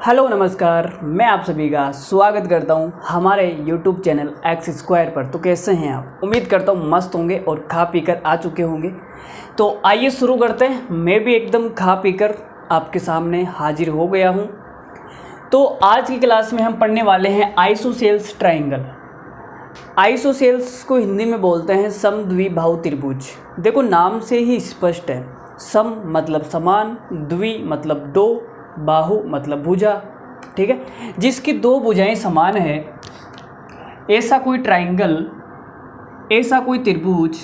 Hello नमस्कार, मैं आप सभी का स्वागत करता हूं हमारे YouTube चैनल एक्स स्क्वायर पर। तो कैसे हैं आप? उम्मीद करता हूं मस्त होंगे और खा पीकर आ चुके होंगे। तो आइए शुरू करते हैं। मैं भी एकदम खा पीकर आपके सामने हाजिर हो गया हूं। तो आज की क्लास में हम पढ़ने वाले हैं आइसोसेल्स ट्राइंगल। आइसोसेल्स को हिंदी में बोलते हैं समद्विबाहु त्रिभुज। देखो नाम से ही स्पष्ट है, सम मतलब समान, द्वि मतलब दो, बाहु मतलब भुजा। ठीक है, जिसकी दो भुजाएं समान है ऐसा कोई ट्राइंगल, ऐसा कोई त्रिभुज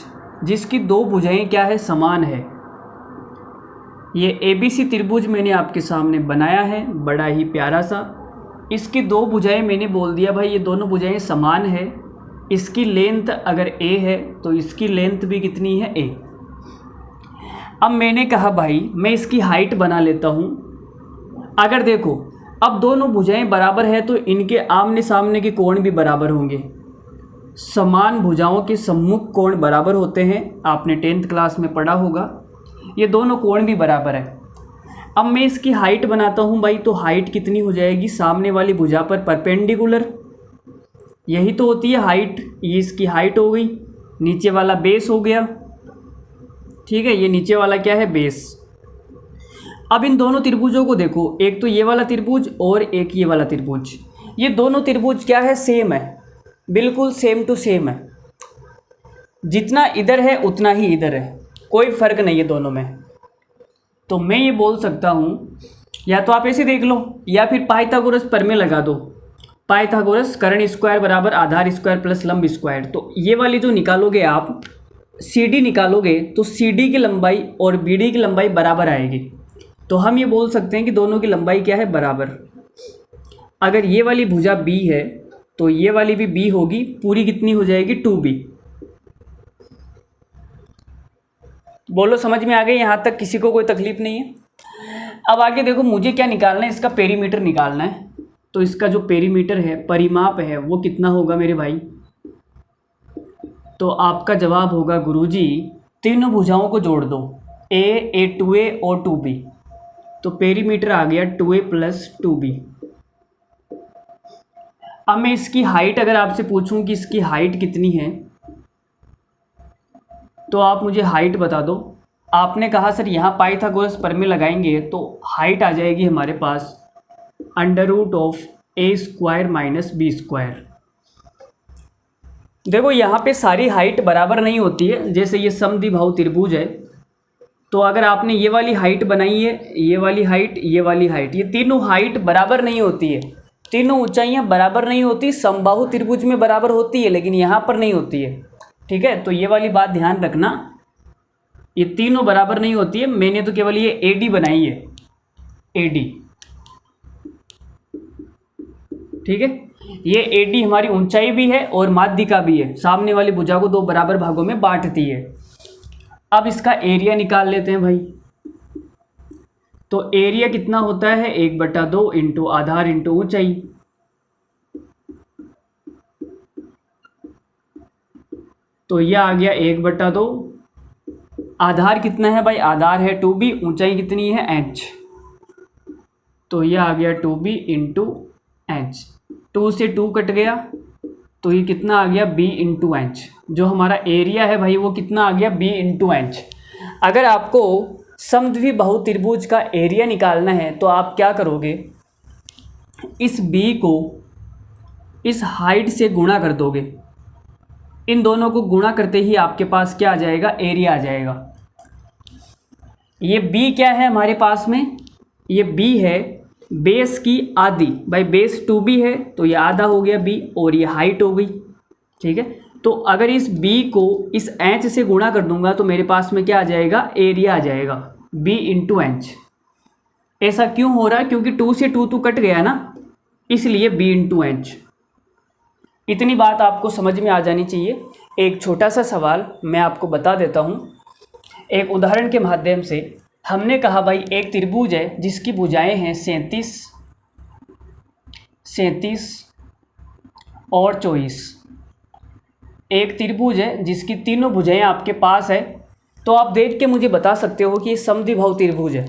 जिसकी दो भुजाएं क्या है, समान है। ये ABC त्रिभुज मैंने आपके सामने बनाया है, बड़ा ही प्यारा सा। इसकी दो भुजाएं मैंने बोल दिया भाई, ये दोनों भुजाएं समान है। इसकी लेंथ अगर A है तो इसकी लेंथ भी कितनी है, A। अब मैंने कहा भाई मैं इसकी हाइट बना लेता हूँ। अगर देखो अब दोनों भुजाएं बराबर है तो इनके आमने सामने के कोण भी बराबर होंगे। समान भुजाओं के सम्मुख कोण बराबर होते हैं, आपने 10th क्लास में पढ़ा होगा। ये दोनों कोण भी बराबर है। अब मैं इसकी हाइट बनाता हूँ भाई, तो हाइट कितनी हो जाएगी, सामने वाली भुजा पर परपेंडिकुलर, यही तो होती है हाइट। ये इसकी हाइट हो गई, नीचे वाला बेस हो गया। ठीक है, ये नीचे वाला क्या है, बेस। अब इन दोनों त्रिभुजों को देखो, एक तो ये वाला त्रिभुज और एक ये वाला त्रिभुज। ये दोनों त्रिभुज क्या है, सेम है, बिल्कुल सेम टू सेम है। जितना इधर है उतना ही इधर है, कोई फर्क नहीं है दोनों में। तो मैं ये बोल सकता हूँ, या तो आप ऐसे देख लो या फिर पाइथागोरस प्रमेय लगा दो। पाइथागोरस कर्ण स्क्वायर बराबर आधार स्क्वायर प्लस लंब स्क्वायर। तो ये वाली जो निकालोगे आप, CD निकालोगे तो CD की लंबाई और BD की लंबाई बराबर आएगी। तो हम ये बोल सकते हैं कि दोनों की लंबाई क्या है, बराबर। अगर ये वाली भुजा B है तो ये वाली भी B होगी, पूरी कितनी हो जाएगी, 2B। बोलो समझ में आ गई? यहाँ तक किसी को कोई तकलीफ नहीं है? अब आगे देखो, मुझे क्या निकालना है, इसका पेरीमीटर निकालना है। तो इसका जो पेरीमीटर है, परिमाप है, वो कितना होगा मेरे भाई? तो आपका जवाब होगा गुरुजी, तीनों भुजाओं को जोड़ दो, A, A2A और 2B। तो पेरीमीटर आ गया 2A प्लस 2B। अब मैं इसकी हाइट अगर आपसे पूछूं कि इसकी हाइट कितनी है, तो आप मुझे हाइट बता दो। आपने कहा सर यहाँ पाइथागोरस प्रमेय लगाएंगे तो हाइट आ जाएगी हमारे पास √A² माइनस B²। देखो यहाँ पे सारी हाइट बराबर नहीं होती है। जैसे ये समद्विबाहु त्रिभुज है, तो अगर आपने ये वाली हाइट बनाई है, ये वाली हाइट, ये वाली हाइट, ये तीनों हाइट बराबर नहीं होती है, तीनों ऊंचाइयां बराबर नहीं होती। समबाहु त्रिभुज में बराबर होती है लेकिन यहाँ पर नहीं होती है। ठीक है, तो ये वाली बात ध्यान रखना, ये तीनों बराबर नहीं होती है। मैंने तो केवल ये AD बनाई है, AD। ठीक है, ये AD हमारी ऊंचाई भी है और माध्यिका भी है, सामने वाली भुजा को दो बराबर भागों में बांटती है। अब इसका एरिया निकाल लेते हैं भाई। तो एरिया कितना होता है, 1/2 इंटू आधार इंटू ऊंचाई। तो यह आ गया 1/2। आधार कितना है भाई, आधार है 2B, ऊंचाई कितनी है, h। तो यह आ गया 2B इंटू h। 2 से 2 कट गया तो ये कितना आ गया, B इंटू h। जो हमारा एरिया है भाई वो कितना आ गया, B इंटू h। अगर आपको समद्विबाहु त्रिभुज का एरिया निकालना है तो आप क्या करोगे, इस B को इस हाइट से गुणा कर दोगे। इन दोनों को गुणा करते ही आपके पास क्या आ जाएगा, एरिया आ जाएगा। ये B क्या है हमारे पास में, ये B है बेस की आधी। भाई बेस 2B है तो ये आधा हो गया B और ये हाइट हो गई। ठीक है, तो अगर इस B को इस h से गुणा कर दूंगा तो मेरे पास में क्या आ जाएगा, एरिया आ जाएगा, B इंटू h। ऐसा क्यों हो रहा है, क्योंकि 2 से 2 तो कट गया ना, इसलिए B इंटू h। इतनी बात आपको समझ में आ जानी चाहिए। एक छोटा सा सवाल मैं आपको बता देता हूँ एक उदाहरण के माध्यम से। हमने कहा भाई एक त्रिभुज है जिसकी भुजाएं हैं 37 और 24। एक त्रिभुज है जिसकी तीनों भुजाएं आपके पास है तो आप देख के मुझे बता सकते हो कि ये समद्विबाहु त्रिभुज है,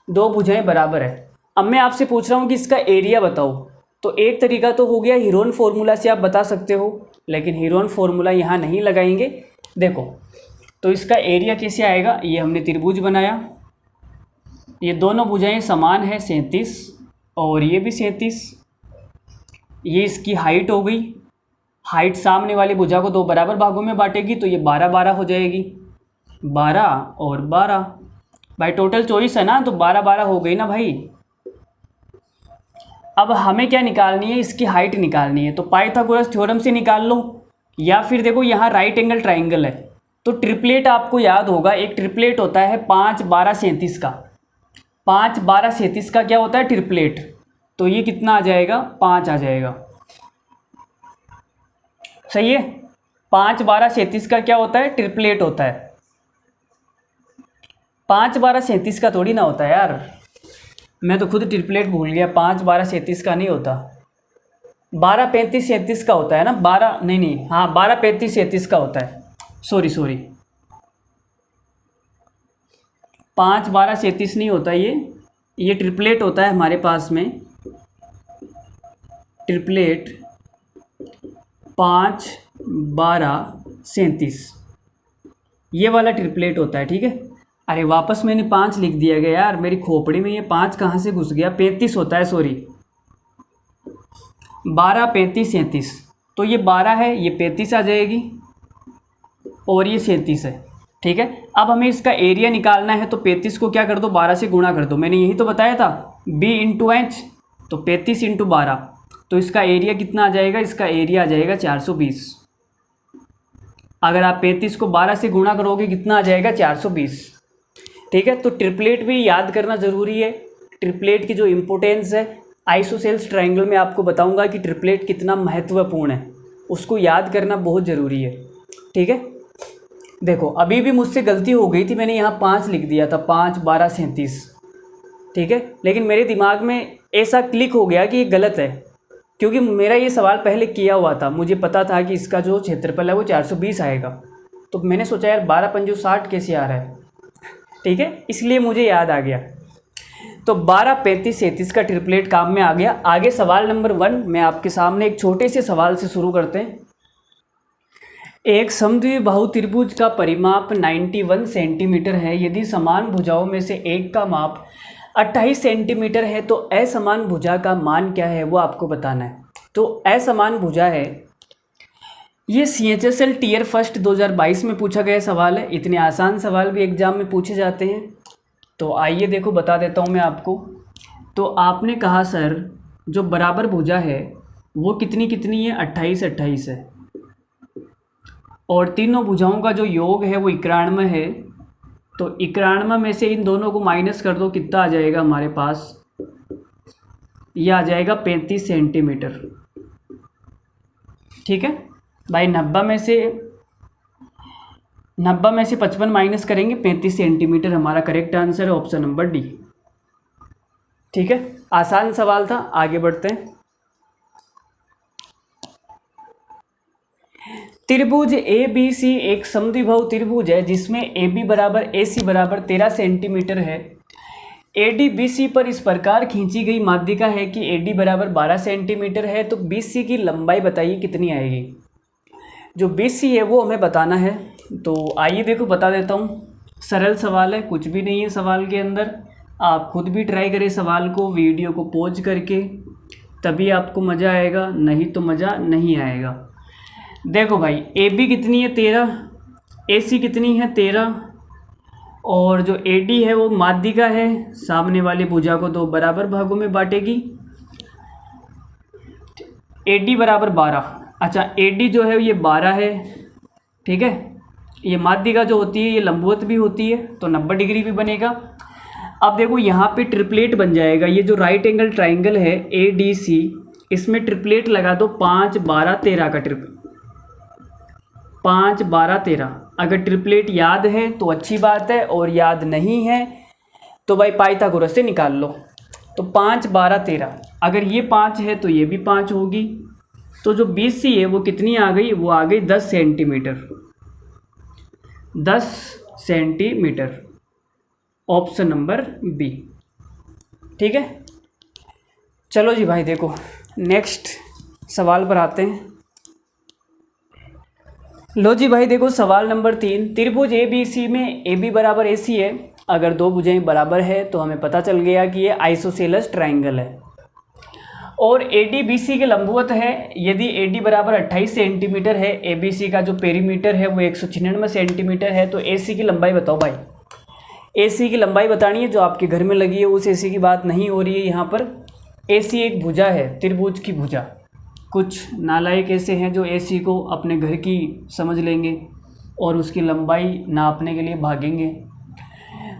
दो भुजाएं बराबर है। अब मैं आपसे पूछ रहा हूँ कि इसका एरिया बताओ। तो एक तरीका तो हो गया हीरोन फार्मूला से आप बता सकते हो, लेकिन हीरोन फार्मूला यहाँ नहीं लगाएंगे। देखो तो इसका एरिया कैसे आएगा, ये हमने त्रिभुज बनाया, ये दोनों भुजाएं समान है 37 और ये भी 37, ये इसकी हाइट हो गई। हाइट सामने वाली भुजा को दो बराबर भागों में बांटेगी तो ये 12-12 हो जाएगी, 12 और 12 भाई टोटल 24 है ना, तो 12-12 हो गई ना भाई। अब हमें क्या निकालनी है, इसकी हाइट निकालनी है। तो पाइथागोरस थ्योरम से निकाल लो, या फिर देखो यहाँ राइट एंगल ट्राइंगल है तो ट्रिपलेट आपको याद होगा, एक ट्रिपलेट होता है 5, 12, 37 का। 5, 12, 37 का क्या होता है ट्रिपलेट, तो ये कितना आ जाएगा 5 आ जाएगा। सही है, 5, 12, 37 का क्या होता है ट्रिपलेट होता है। 5, 12, 37 का थोड़ी ना होता है यार, मैं तो खुद ट्रिपलेट भूल गया। 5, 12, 37 का नहीं होता, 12, 35, 37 का होता है ना। 12 नहीं, हाँ 12, 35, 37 का होता है। सॉरी 5, 12, 37 नहीं होता, ये ट्रिपलेट होता है हमारे पास में। ट्रिपलेट 5, 12, 37 ये वाला ट्रिपलेट होता है, ठीक है। अरे वापस मैंने 5 लिख दिया गया यार, मेरी खोपड़ी में ये 5 कहाँ से घुस गया। 35 होता है, सॉरी 12, 35, 37, तो ये 12 है, ये 35 आ जाएगी और ये 37 है, ठीक है। अब हमें इसका एरिया निकालना है तो 35 को क्या कर दो 12 से गुणा कर दो, मैंने यही तो बताया था b इंटू एच, तो 35 इंटू 12, तो इसका एरिया कितना आ जाएगा, इसका एरिया आ जाएगा 420। अगर आप 35 को 12 से गुणा करोगे कितना आ जाएगा 420, ठीक है। तो ट्रिपलेट भी याद करना ज़रूरी है। ट्रिपलेट की जो इम्पोर्टेंस है आइसोसेल्स ट्रायंगल में आपको बताऊंगा कि ट्रिपलेट कितना महत्वपूर्ण है, उसको याद करना बहुत ज़रूरी है, ठीक है। देखो अभी भी मुझसे गलती हो गई थी, मैंने यहाँ 5 लिख दिया था, 5, 12, 37, ठीक है। लेकिन मेरे दिमाग में ऐसा क्लिक हो गया कि ये गलत है, क्योंकि मेरा ये सवाल पहले किया हुआ था, मुझे पता था कि इसका जो क्षेत्रफल है वो 420 आएगा। तो मैंने सोचा यार 12 पंजू 60 कैसे आ रहा है, ठीक है, इसलिए मुझे याद आ गया। तो 12, 35, 37 का ट्रिपलेट काम में आ गया। आगे सवाल नंबर 1 मैं आपके सामने एक छोटे से सवाल से शुरू करते हैं। एक समद्विबाहु त्रिभुज का परिमाप 91 सेंटीमीटर है। यदि समान भुजाओं में से एक का माप 28 सेंटीमीटर है तो असमान भुजा का मान क्या है वो आपको बताना है। तो असमान भुजा है, ये CHSL टीयर फर्स्ट 2022 में पूछा गया सवाल है। इतने आसान सवाल भी एग्जाम में पूछे जाते हैं, तो आइए देखो बता देता हूँ मैं आपको। तो आपने कहा सर जो बराबर भुजा है वो कितनी कितनी है, 28 28 है, और तीनों भुजाओं का जो योग है वो 91 है। तो 91 में से इन दोनों को माइनस कर दो, कितना आ जाएगा हमारे पास, ये आ जाएगा 35 सेंटीमीटर, ठीक है भाई। 90 में से 55 माइनस करेंगे, 35 सेंटीमीटर हमारा करेक्ट आंसर है, ऑप्शन नंबर डी, ठीक है। आसान सवाल था, आगे बढ़ते हैं। त्रिभुज ABC एक समद्विबाहु त्रिभुज है जिसमें AB बराबर AC बराबर 13 सेंटीमीटर है। AD BC पर इस प्रकार खींची गई माध्यिका है कि AD बराबर 12 सेंटीमीटर है, तो BC की लंबाई बताइए कितनी आएगी। जो BC है वो हमें बताना है, तो आइए देखो बता देता हूँ। सरल सवाल है, कुछ भी नहीं है सवाल के अंदर, आप खुद भी ट्राई करें सवाल को, वीडियो को पॉज करके, तभी आपको मज़ा आएगा, नहीं तो मज़ा नहीं आएगा। देखो भाई AB कितनी है 13, AC कितनी है 13, और जो AD है वो माध्यिका है, सामने वाली भुजा को दो बराबर भागों में बांटेगी। AD बराबर 12, अच्छा AD जो है ये 12 है, ठीक है। ये माध्यिका जो होती है ये लंबवत भी होती है, तो 90 डिग्री भी बनेगा। अब देखो यहाँ पे ट्रिपलेट बन जाएगा, ये जो राइट एंगल ट्राइंगल है ADC, इसमें ट्रिपलेट लगा दो 5, 12, 13 का 5, 12, 13। अगर ट्रिपलेट याद है तो अच्छी बात है, और याद नहीं है तो भाई पाइथागोरस से निकाल लो। तो 5, 12, 13, अगर ये 5 है तो ये भी 5 होगी, तो जो BC है वो कितनी आ गई, वो आ गई 10 centimetre. 10 centimetre, option number B. ठीक है, चलो जी भाई देखो नेक्स्ट सवाल पर आते हैं। लो जी भाई देखो सवाल नंबर 3, त्रिभुज ए बी सी में ए बी बराबर ए सी है। अगर दो भुजाएं बराबर है तो हमें पता चल गया कि ये आइसोसेलेस ट्राइंगल है। और ए डी बी सी के लंबवत है। यदि ए डी बराबर 28 सेंटीमीटर है, ए बी सी का जो पेरीमीटर है वो 196 सेंटीमीटर है, तो ए सी की लंबाई बताओ भाई। ए सी की लंबाई बतानी है, जो आपके घर में लगी है उस ए सी की बात नहीं हो रही है यहाँ पर। ए सी एक भुजा है, त्रिभुज की भुजा। कुछ नालायक ऐसे हैं जो ए सी को अपने घर की समझ लेंगे और उसकी लंबाई नापने के लिए भागेंगे।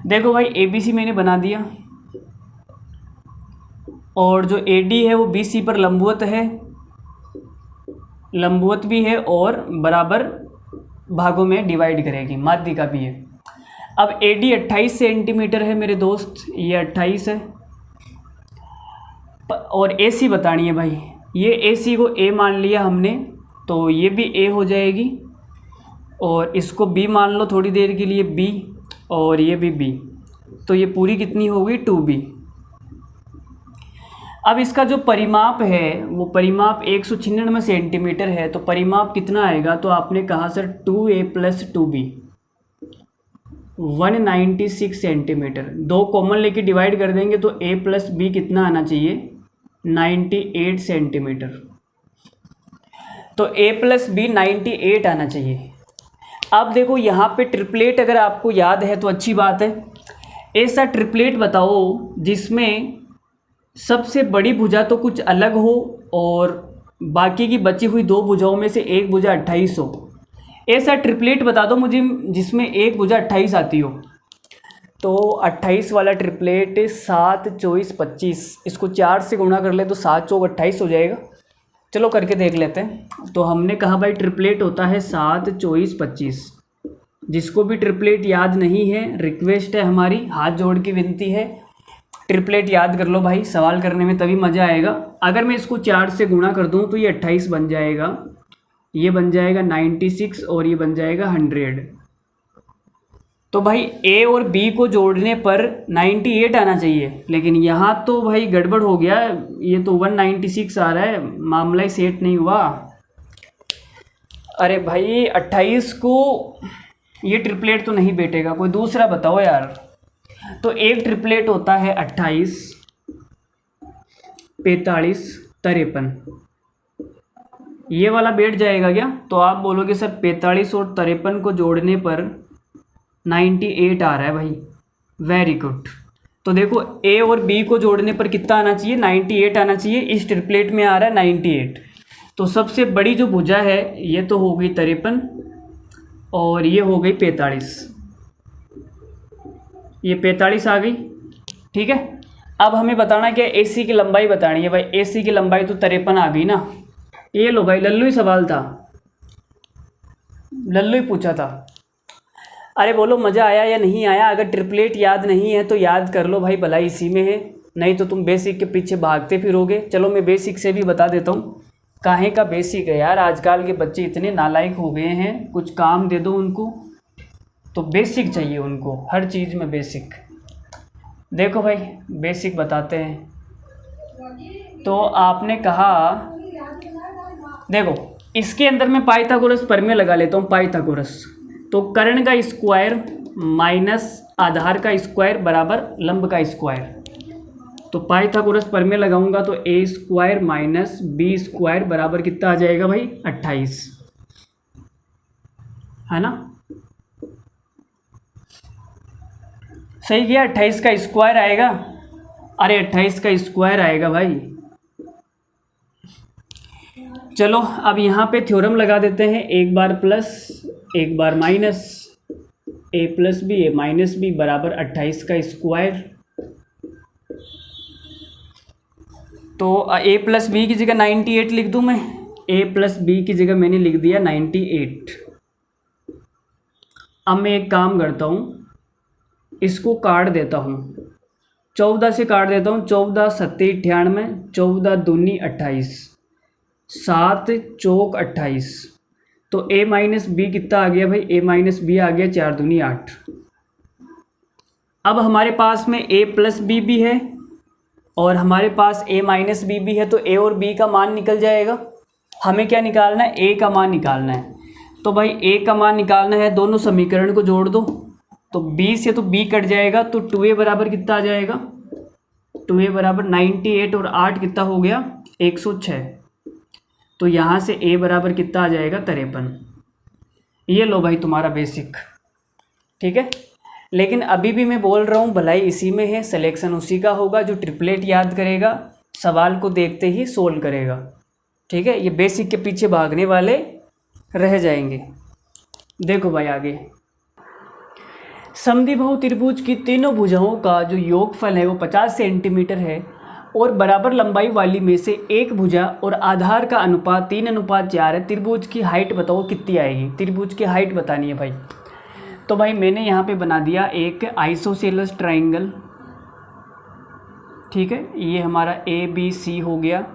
देखो भाई ए बी सी मैंने बना दिया, और जो ए डी है वो बी सी पर लंबवत है, लंबवत भी है और बराबर भागों में डिवाइड करेगी, माध्यिका भी है। अब ए डी 28 सेंटीमीटर है मेरे दोस्त, ये 28 है। और ए सी बतानी है भाई। ये ए सी को ए मान लिया हमने, तो ये भी ए हो जाएगी, और इसको बी मान लो थोड़ी देर के लिए, बी, और ये भी बी, तो ये पूरी कितनी होगी 2b। अब इसका जो परिमाप है वो परिमाप 196 सेंटीमीटर है, तो परिमाप कितना आएगा, तो आपने कहा सर 2a + 2b 196 सेंटीमीटर। दो कॉमन लेके डिवाइड कर देंगे तो a + b कितना आना चाहिए, 98 सेंटीमीटर। तो a + b 98 आना चाहिए। अब देखो यहाँ पे ट्रिपलेट अगर आपको याद है तो अच्छी बात है। ऐसा ट्रिपलेट बताओ जिसमें सबसे बड़ी भुजा तो कुछ अलग हो और बाकी की बची हुई दो भुजाओं में से एक भुजा 28 हो। ऐसा ट्रिपलेट बता दो मुझे जिसमें एक भुजा 28 आती हो। तो 28 वाला ट्रिपलेट 7, 24, 25, इसको 4 से गुणा कर ले तो 7 चौक 28 हो जाएगा। चलो करके देख लेते हैं। तो हमने कहा भाई ट्रिपलेट होता है 7, 24, 25। जिसको भी ट्रिपलेट याद नहीं है, रिक्वेस्ट है हमारी, हाथ जोड़ की विनती है, ट्रिपलेट याद कर लो भाई, सवाल करने में तभी मज़ा आएगा। अगर मैं इसको 4 से गुणा कर दूं तो ये 28 बन जाएगा, ये बन जाएगा 96 और ये बन जाएगा 100। तो भाई ए और बी को जोड़ने पर 98 आना चाहिए, लेकिन यहाँ तो भाई गड़बड़ हो गया, ये तो 196 आ रहा है, मामला ही सेट नहीं हुआ। अरे भाई 28 को ये ट्रिपलेट तो नहीं बैठेगा, कोई दूसरा बताओ यार। तो एक ट्रिपलेट होता है 28, 45, 53, ये वाला बैठ जाएगा क्या? तो आप बोलोगे सर 45 और 53 को जोड़ने पर 98 आ रहा है भाई, वेरी गुड। तो देखो ए और बी को जोड़ने पर कितना आना चाहिए, 98 आना चाहिए। इस ट्रिपलेट में आ रहा है 98। तो सबसे बड़ी जो भुजा है ये तो हो गई 53 और ये हो गई 45, ये 45 आ गई। ठीक है, अब हमें बताना क्या, ए सी की लंबाई बतानी है भाई। ए सी की लंबाई तो 53 आ गई ना। ये लो भाई, लल्लू ही सवाल था, लल्लू ही पूछा था। अरे बोलो मज़ा आया या नहीं आया? अगर ट्रिपलेट याद नहीं है तो याद कर लो भाई, भलाई इसी में है, नहीं तो तुम बेसिक के पीछे भागते फिरोगे। चलो मैं बेसिक से भी बता देता हूँ। काहे का बेसिक है यार, आजकल के बच्चे इतने नालायक हो गए हैं, कुछ काम दे दो उनको तो बेसिक चाहिए उनको, हर चीज़ में बेसिक। देखो भाई बेसिक बताते हैं। तो आपने कहा, देखो इसके अंदर मैं पाइथागोरस प्रमेय लगा लेता हूँ। पाइथागोरस तो कर्ण का स्क्वायर माइनस आधार का स्क्वायर बराबर लंब का स्क्वायर। तो पाइथागोरस प्रमेय लगाऊंगा तो ए स्क्वायर माइनस बी स्क्वायर बराबर कितना आ जाएगा भाई, 28, है ना? सही किया, 28 का स्क्वायर आएगा। अरे 28 का स्क्वायर आएगा भाई। चलो अब यहाँ पे थ्योरम लगा देते हैं, एक बार प्लस एक बार माइनस, ए प्लस बी ए माइनस बी बराबर 28 का स्क्वायर। तो ए प्लस बी की जगह 98 लिख दूँ मैं, ए प्लस बी की जगह मैंने लिख दिया 98। अब मैं एक काम करता हूँ, इसको काट देता हूँ, 14 से काट देता हूँ। 14 सत्ते 98, 14 दूनी 28, 7 चौक 28। तो a माइनस बी कितना आ गया भाई, a माइनस बी आ गया 4 दूनी 8। अब हमारे पास में a प्लस बी भी है और हमारे पास a माइनस बी भी है, तो a और b का मान निकल जाएगा। हमें क्या निकालना है, a का मान निकालना है। तो भाई a का मान निकालना है, दोनों समीकरण को जोड़ दो, तो b से तो b कट जाएगा, तो 2a बराबर कितना आ जाएगा, 2a बराबर 98 और 8 कितना हो गया 106। तो यहाँ से a बराबर कितना आ जाएगा 53। ये लो भाई तुम्हारा बेसिक, ठीक है। लेकिन अभी भी मैं बोल रहा हूँ भलाई इसी में है, सिलेक्शन उसी का होगा जो ट्रिपलेट याद करेगा, सवाल को देखते ही सोल्व करेगा, ठीक है। ये बेसिक के पीछे भागने वाले रह जाएंगे। देखो भाई आगे, समद्विबाहु त्रिभुज की तीनों भुजाओं का जो योगफल है वो 50 सेंटीमीटर है और बराबर लंबाई वाली में से एक भुजा और आधार का अनुपात 3:4 है। त्रिभुज की हाइट बताओ कितनी आएगी, त्रिभुज की हाइट बतानी है भाई। तो भाई मैंने यहाँ पे बना दिया एक आइसोसेलेस ट्रायंगल, ठीक है। ये हमारा ABC हो गया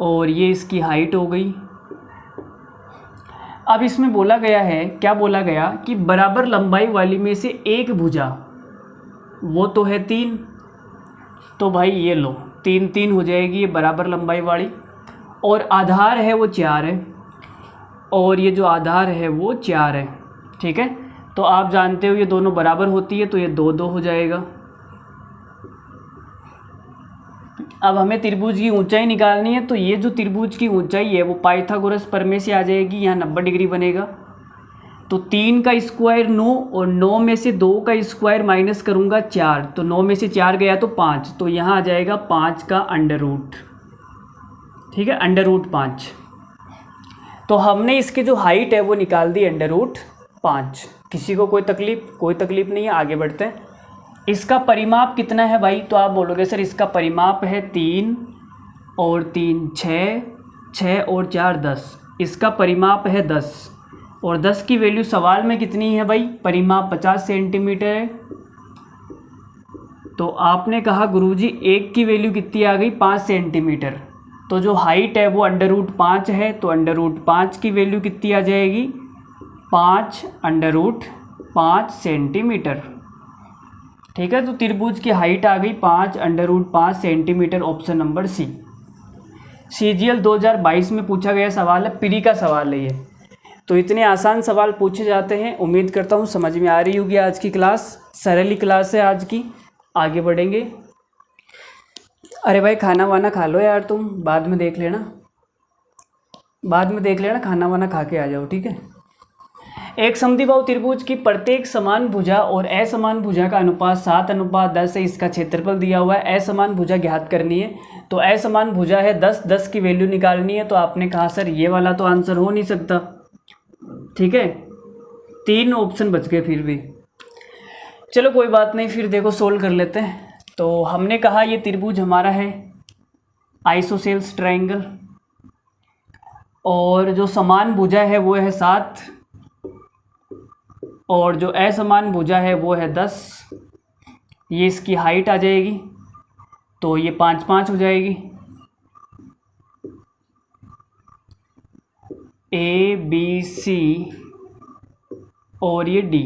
और ये इसकी हाइट हो गई। अब इसमें बोला गया है, क्या बोला गया कि बराबर लंबाई वाली में से एक भुजा, वो तो है 3, तो भाई ये लो 3 3 हो जाएगी ये बराबर लंबाई वाली, और आधार है वो 4 है, और ये जो आधार है वो 4 है, ठीक है। तो आप जानते हो ये दोनों बराबर होती है, तो ये 2 2 हो जाएगा। अब हमें त्रिभुज की ऊंचाई निकालनी है, तो ये जो त्रिभुज की ऊंचाई है वो पाइथागोरस प्रमेय से आ जाएगी, यहाँ 90 डिग्री बनेगा। तो 3 का स्क्वायर 9 और 9 में से 2 का स्क्वायर माइनस करूँगा 4, तो 9 में से 4 गया तो 5, तो यहाँ आ जाएगा 5 का अंडर रूट, ठीक है, अंडर रूट 5। तो हमने इसकी जो हाइट है वो निकाल दी अंडर रूट 5। किसी को कोई तकलीफ नहीं है, आगे बढ़ते हैं। इसका परिमाप कितना है भाई, तो आप बोलोगे सर इसका परिमाप है 3 और 3 6, 6 और 4 10, इसका परिमाप है 10, और 10 की वैल्यू सवाल में कितनी है भाई, परिमाप 50 सेंटीमीटर है। तो आपने कहा गुरुजी 1 की वैल्यू कितनी आ गई 5 सेंटीमीटर, तो जो हाइट है वो अंडर रूट 5 है, तो अंडर रूट 5 की वैल्यू कितनी आ जाएगी 5 अंडर रूट 5 सेंटीमीटर, ठीक है। तो त्रिभुज की हाइट आ गई 5 under root 5 centimetre, option number C. CGL 2022 में पूछा गया सवाल है, प्री का सवाल है ये। तो इतने आसान सवाल पूछे जाते हैं। उम्मीद करता हूँ समझ में आ रही होगी आज की क्लास, सरल ही क्लास है आज की। आगे बढ़ेंगे। अरे भाई खाना वाना खा लो यार, तुम बाद में देख लेना, खाना वाना खा के आ जाओ, ठीक है। एक समद्विबाहु त्रिभुज की प्रत्येक समान भुजा और असमान भुजा का अनुपात 7:10 है। इसका क्षेत्रफल दिया हुआ है, असमान भुजा ज्ञात करनी है। तो असमान भुजा है 10, 10 की वैल्यू निकालनी है। तो आपने कहा सर ये वाला तो आंसर हो नहीं सकता, ठीक है, 3 ऑप्शन बच गए फिर भी। चलो कोई बात नहीं, फिर देखो सोल्व कर लेते हैं। तो हमने कहा ये त्रिभुज हमारा है आइसोसेल्स ट्रायंगल, और जो समान भुजा है वो है 7, और जो असमान भुजा है वो है 10। ये इसकी हाइट आ जाएगी, तो ये 5 5 हो जाएगी। ABC और ये D।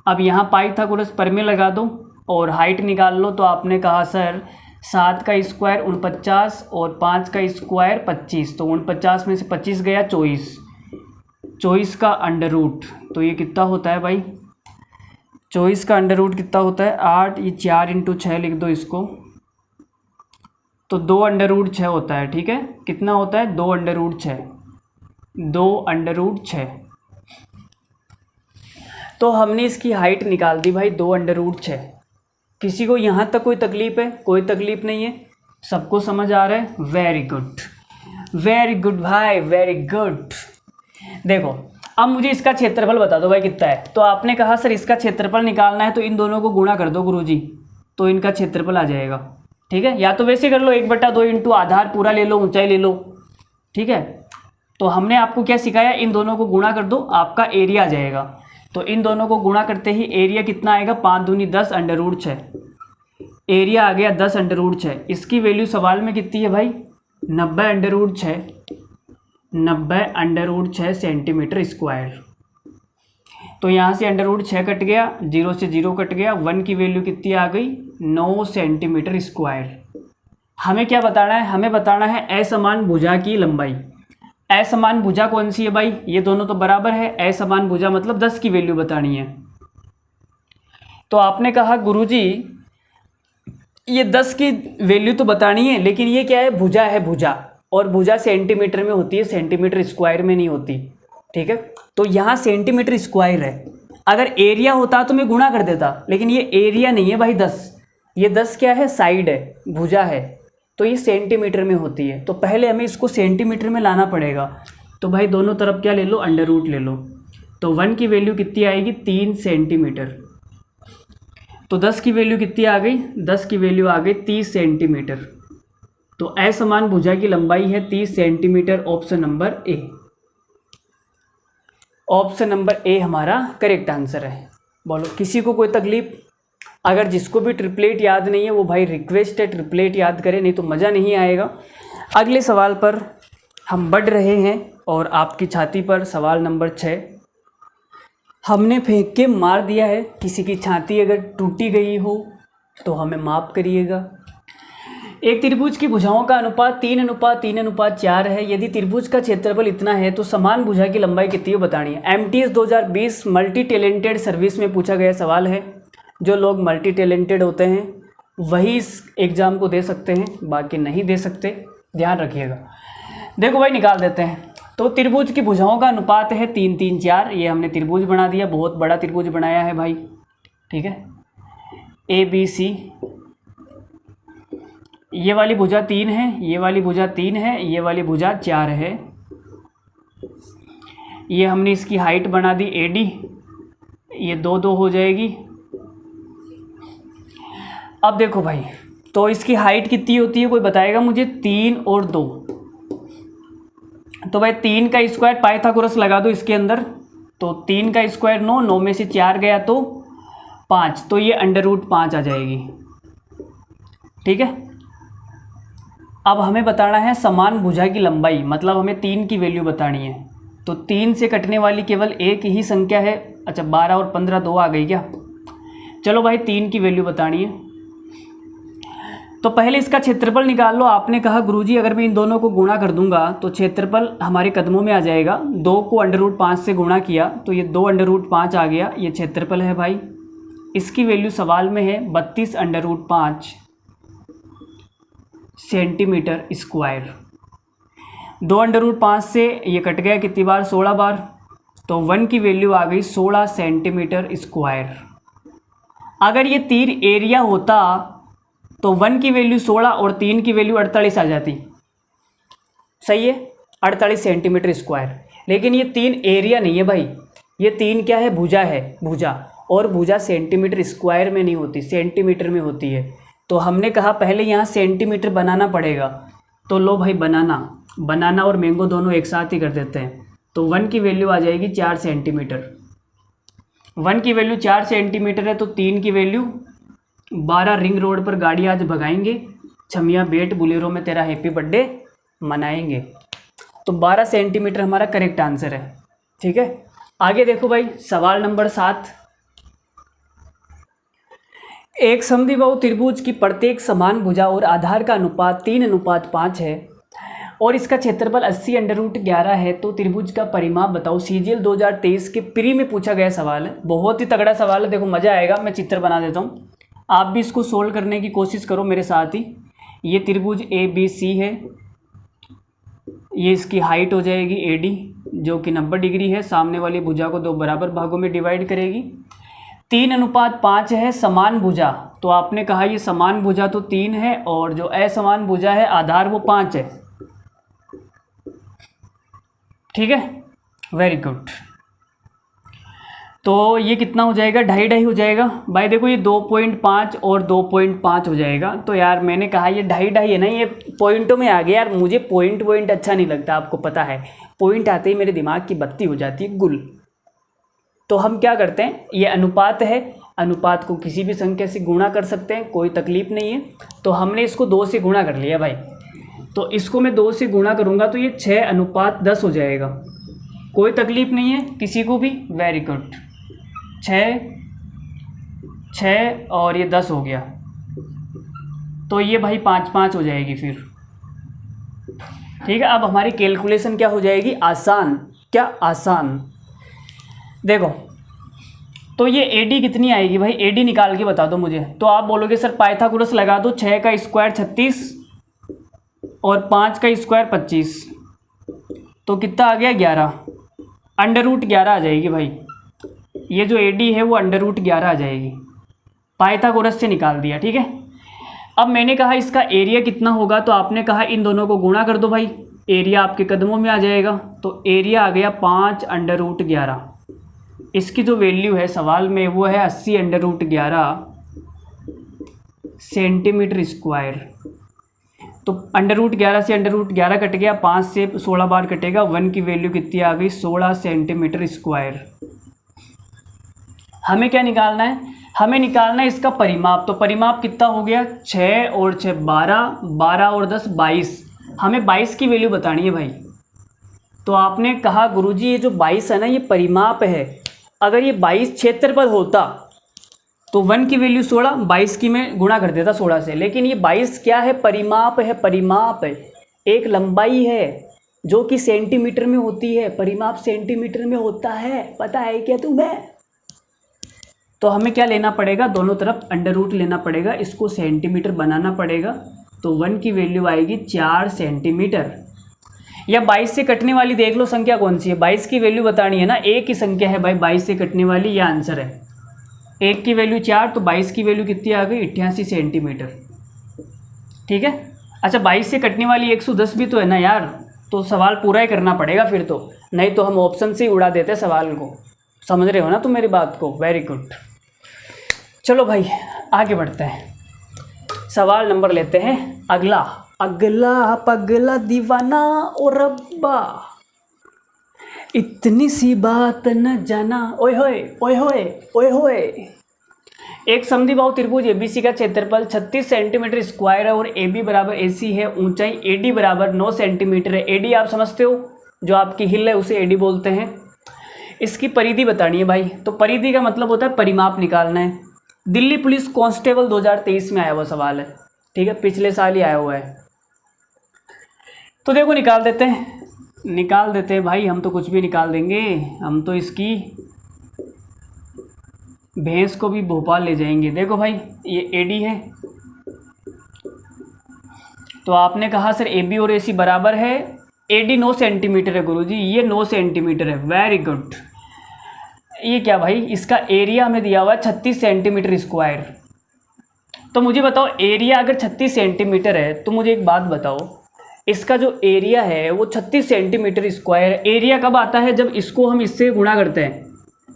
अब यहाँ पाइथागोरस प्रमेय लगा दो और हाइट निकाल लो। तो आपने कहा सर 7 का स्क्वायर 49 और 5 का स्क्वायर 25, तो 49 में से 25 गया 24, 24 का अंडर रूट, तो ये कितना होता है भाई, 24 का अंडर रूट कितना होता है 8, ये 4 × 6 लिख दो इसको, तो 2 अंडर रूट 6 होता है, ठीक है। कितना होता है 2 अंडर रूट 6, 2 अंडर रूट 6। तो हमने इसकी हाइट निकाल दी भाई 2 अंडर रूट 6। किसी को यहाँ तक कोई तकलीफ है? कोई तकलीफ नहीं है, सबको समझ आ रहा है, वेरी गुड, वेरी गुड भाई, वेरी गुड। देखो अब मुझे इसका क्षेत्रफल बता दो भाई कितना है। तो आपने कहा सर इसका क्षेत्रफल निकालना है, तो इन दोनों को गुणा कर दो गुरुजी, तो इनका क्षेत्रफल आ जाएगा, ठीक है। या तो वैसे कर लो 1/2 इंटू आधार पूरा ले लो, ऊंचाई ले लो, ठीक है। तो हमने आपको क्या सिखाया, इन दोनों को गुणा कर दो, आपका एरिया आ जाएगा। तो इन दोनों को गुणा करते ही एरिया कितना आएगा 5 दूनी 10 अंडर रूट 6, एरिया आ गया 10 अंडर रूट 6। इसकी वैल्यू सवाल में कितनी है भाई 90 under root 6, 90 under root 6 centimetre square. तो यहाँ से √6 कट गया, 0 से 0 कट गया, 1 की वैल्यू कितनी आ गई 9 सेंटीमीटर स्क्वायर। हमें क्या बताना है, हमें बताना है असमान भुजा की लंबाई। असमान भुजा कौन सी है भाई, ये दोनों तो बराबर है, असमान भुजा मतलब 10 की वैल्यू बतानी है। तो आपने कहा गुरुजी ये 10 की वैल्यू तो बतानी है, लेकिन ये क्या है, भुजा है, भुजा, और भुजा सेंटीमीटर में होती है, सेंटीमीटर स्क्वायर में नहीं होती। ठीक है, तो यहाँ सेंटीमीटर स्क्वायर है, अगर एरिया होता तो मैं गुणा कर देता, लेकिन ये एरिया नहीं है भाई 10, ये 10 क्या है, साइड है, भुजा है, तो ये सेंटीमीटर में होती है। तो पहले हमें इसको सेंटीमीटर में लाना पड़ेगा। तो भाई दोनों तरफ क्या ले लो, √ ले लो। तो 1 की वैल्यू कितनी आएगी 3 सेंटीमीटर। तो 10 की वैल्यू कितनी आ गई, 10 की वैल्यू आ गई 30 सेंटीमीटर। तो असमान भुजा की लंबाई है 30 centimetre, option number A. Option number A हमारा करेक्ट आंसर है। बोलो किसी को कोई तकलीफ? अगर जिसको भी ट्रिपलेट याद नहीं है वो भाई रिक्वेस्ट है ट्रिपलेट याद करें, नहीं तो मज़ा नहीं आएगा। अगले सवाल पर हम बढ़ रहे हैं और आपकी छाती पर सवाल नंबर 6। हमने फेंक के मार दिया है, किसी की छाती अगर टूटी गई हो तो हमें माफ़ करिएगा। एक त्रिभुज की भुजाओं का अनुपात 3:3:4 है। यदि त्रिभुज का क्षेत्रफल इतना है तो समान भुजा की लंबाई कितनी है बतानी है। MTS 2020 मल्टी टैलेंटेड सर्विस में पूछा गया सवाल है। जो लोग मल्टी टैलेंटेड होते हैं वही इस एग्ज़ाम को दे सकते हैं, बाकी नहीं दे सकते, ध्यान रखिएगा। देखो भाई निकाल देते हैं। तो त्रिभुज की भुजाओं का अनुपात है 3:3:4। ये हमने त्रिभुज बना दिया, बहुत बड़ा त्रिभुज बनाया है भाई। ठीक है, ABC, ये वाली भुजा 3 है, ये वाली भुजा 3 है, ये वाली भुजा 4 है। ये हमने इसकी हाइट बना दी AD, ये 2-2 हो जाएगी। अब देखो भाई, तो इसकी हाइट कितनी होती है कोई बताएगा मुझे? 3 और 2। तो भाई 3 का स्क्वायर पाइथागोरस लगा दो इसके अंदर, तो 3 का स्क्वायर 9, 9 में से 4 गया तो 5, तो ये √5 आ जाएगी। ठीक है, अब हमें बताना है समान भुजा की लंबाई, मतलब हमें 3 की वैल्यू बतानी है। तो 3 से कटने वाली केवल एक ही संख्या है। अच्छा 12 और 15 2 आ गई क्या? चलो भाई 3 की वैल्यू बतानी है। तो पहले इसका क्षेत्रफल निकाल लो। आपने कहा गुरुजी अगर मैं इन दोनों को गुणा कर दूंगा तो क्षेत्रफल हमारे कदमों में आ जाएगा। 2 को √5 से गुणा किया तो ये 2 √5 आ गया, ये क्षेत्रफल है भाई। इसकी वैल्यू सवाल में है 32 √5 सेंटीमीटर स्क्वायर। 2 √5 से ये कट गया कितनी बार? 16 बार। तो 1 की वैल्यू आ गई 16 सेंटीमीटर स्क्वायर। अगर ये तीर एरिया होता तो 1 की वैल्यू 16 और 3 की वैल्यू 48 आ जाती। सही है, 48 सेंटीमीटर स्क्वायर। लेकिन ये 3 एरिया नहीं है भाई, ये 3 क्या है? भुजा है, भुजा। और भुजा सेंटीमीटर स्क्वायर में नहीं होती, सेंटीमीटर में होती है। तो हमने कहा पहले यहाँ सेंटीमीटर बनाना पड़ेगा। तो लो भाई बनाना और मैंगो दोनों एक साथ ही कर देते हैं। तो 1 की वैल्यू आ जाएगी 4 सेंटीमीटर। 1 की वैल्यू 4 सेंटीमीटर है, तो 3 की वैल्यू 12। रिंग रोड पर गाड़ी आज भगाएंगे, छमिया बेट बुलेरो में तेरा हैप्पी बर्थडे मनाएंगे। तो 12 सेंटीमीटर हमारा करेक्ट आंसर है। ठीक है, आगे देखो भाई सवाल नंबर 7। एक समद्विबाहु त्रिभुज की प्रत्येक समान भुजा और आधार का अनुपात 3:5 है और इसका क्षेत्रफल 80 √11 है। तो त्रिभुज का परिमाप बताओ। CGL 2023 के प्री में पूछा गया सवाल है, बहुत ही तगड़ा सवाल है। देखो मज़ा आएगा, मैं चित्र बना देता हूँ, आप भी इसको सोल्व करने की कोशिश करो मेरे साथ ही। ये त्रिभुज ABC है, ये इसकी हाइट हो जाएगी AD जो कि 90 डिग्री है। सामने वाली भुजा को 2 बराबर भागों में डिवाइड करेगी। 3:5 है समान भुजा। तो आपने कहा ये समान भुजा तो 3 है और जो असमान भुजा है आधार वो 5 है। ठीक है, वेरी गुड। तो ये कितना हो जाएगा? 2.5 हो जाएगा भाई। देखो ये 2.5 और 2.5 हो जाएगा। तो यार मैंने कहा ये 2.5 है ना, ये पॉइंटों में आ गया यार। मुझे पॉइंट अच्छा नहीं लगता, आपको पता है। पॉइंट आते ही मेरे दिमाग की बत्ती हो जाती है गुल। तो हम क्या करते हैं, ये अनुपात है, अनुपात को किसी भी संख्या से गुणा कर सकते हैं, कोई तकलीफ नहीं है। तो हमने इसको 2 से गुणा कर लिया भाई। तो इसको मैं 2 से गुणा करूँगा तो ये 6:10 हो जाएगा। कोई तकलीफ नहीं है किसी को भी, वेरी गुड। 6 6 और ये 10 हो गया, तो ये भाई 5 5 हो जाएगी फिर। ठीक है, अब हमारी कैलकुलेशन क्या हो जाएगी, आसान। क्या आसान। देखो तो ये एडी कितनी आएगी भाई, एडी निकाल के बता दो मुझे। तो आप बोलोगे सर पाइथागोरस लगा दो, 6 का स्क्वायर 36 और 5 का स्क्वायर 25, तो कितना आ गया 11, √11 आ जाएगी भाई। ये जो एडी है वो √11 आ जाएगी, पाइथागोरस से निकाल दिया। ठीक है, अब मैंने कहा इसका एरिया कितना होगा, तो आपने कहा इन दोनों को गुणा कर दो भाई, एरिया आपके कदमों में आ जाएगा। तो एरिया आ गया 5 √11। इसकी जो वैल्यू है सवाल में वो है 80 √11 सेंटीमीटर स्क्वायर। तो √11 से √11 कट गया, 5 से 16 बार कटेगा, 1 की वैल्यू कितनी आ गई, 16 सेंटीमीटर स्क्वायर। हमें क्या निकालना है, हमें निकालना है इसका परिमाप। तो परिमाप कितना हो गया, 6 और 6 12, 12 और 10 22। हमें 22 की वैल्यू बतानी है भाई। तो आपने कहा गुरुजी ये जो 22 है ना ये परिमाप है, अगर ये 22 क्षेत्रफल होता तो 1 की वैल्यू 16, 22 की मैं गुणा कर देता 16 से। लेकिन ये 22 क्या है, परिमाप है, परिमाप है, एक लंबाई है जो कि सेंटीमीटर में होती है। परिमाप सेंटीमीटर में होता है, पता है क्या तुम्हें। तो हमें क्या लेना पड़ेगा, दोनों तरफ √ लेना पड़ेगा, इसको सेंटीमीटर बनाना पड़ेगा। तो 1 की वैल्यू आएगी 4 सेंटीमीटर। या 22 से कटने वाली देख लो संख्या कौन सी है, 22 की वैल्यू बतानी है ना, एक ही संख्या है भाई 22 से कटने वाली, ये आंसर है। 1 की वैल्यू 4, तो 22 की वैल्यू कितनी आ गई, 88 सेंटीमीटर। ठीक है, अच्छा 22 से कटने वाली 110 भी तो है ना यार, तो सवाल पूरा ही करना पड़ेगा फिर तो, नहीं तो हम ऑप्शन से ही उड़ा देते सवाल को। समझ रहे हो ना तुम मेरी बात को, वेरी गुड। चलो भाई आगे बढ़ते हैं, सवाल नंबर लेते हैं अगला। अगला पगला दीवाना ओ रब्बा, इतनी सी बात न जाना, ओए होए ओए होए ओए होए। एक समद्विबाहु त्रिभुज एबीसी का क्षेत्रफल 36 सेंटीमीटर स्क्वायर है और AB बराबर AC है, ऊंचाई AD बराबर 9 सेंटीमीटर है। AD आप समझते हो, जो आपकी हिल है उसे AD बोलते हैं। इसकी परिधि बतानी है भाई, तो परिधि का मतलब होता है परिमाप निकालना है। दिल्ली पुलिस कांस्टेबल 2023 में आया हुआ सवाल है, ठीक है, पिछले साल ही आया हुआ है। तो देखो निकाल देते हैं भाई, हम तो कुछ भी निकाल देंगे, हम तो इसकी भैंस को भी भोपाल ले जाएंगे। देखो भाई ये AD है, तो आपने कहा सर AB और AC बराबर है, AD 9 सेंटीमीटर है गुरुजी, ये 9 सेंटीमीटर है, वेरी गुड। ये क्या भाई, इसका एरिया हमें दिया हुआ है 36 सेंटीमीटर स्क्वायर। तो मुझे बताओ एरिया अगर 36 सेंटीमीटर है तो मुझे एक बात बताओ, इसका जो एरिया है वो 36 सेंटीमीटर स्क्वायर है। एरिया कब आता है, जब इसको हम इससे गुणा करते हैं।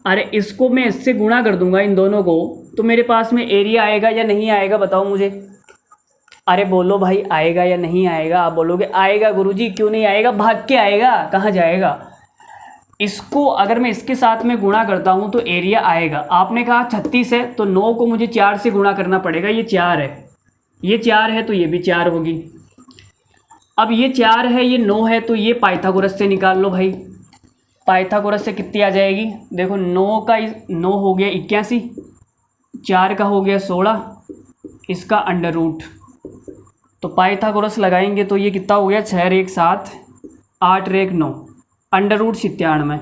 अरे इसको मैं इससे गुणा कर दूंगा इन दोनों को, तो मेरे पास में एरिया आएगा या नहीं आएगा, बताओ मुझे। अरे बोलो भाई आएगा या नहीं आएगा। आप बोलोगे आएगा गुरुजी, क्यों नहीं आएगा, भाग के आएगा, कहाँ जाएगा। इसको अगर मैं इसके साथ में गुणा करता हूँ तो एरिया आएगा। आपने कहा 36 है तो 9 को मुझे 4 से गुणा करना पड़ेगा, ये 4 है, ये 4 है तो ये भी 4 होगी। अब ये 4 है ये 9 है, तो ये पाइथागोरस से निकाल लो भाई। पाइथागोरस से कितनी आ जाएगी, देखो 9 का 9 हो गया 81, 4 का हो गया 16, इसका √ तो पाइथागोरस लगाएंगे तो ये कितना हो गया, 6 और 1 7, 8 और 1 9, √97।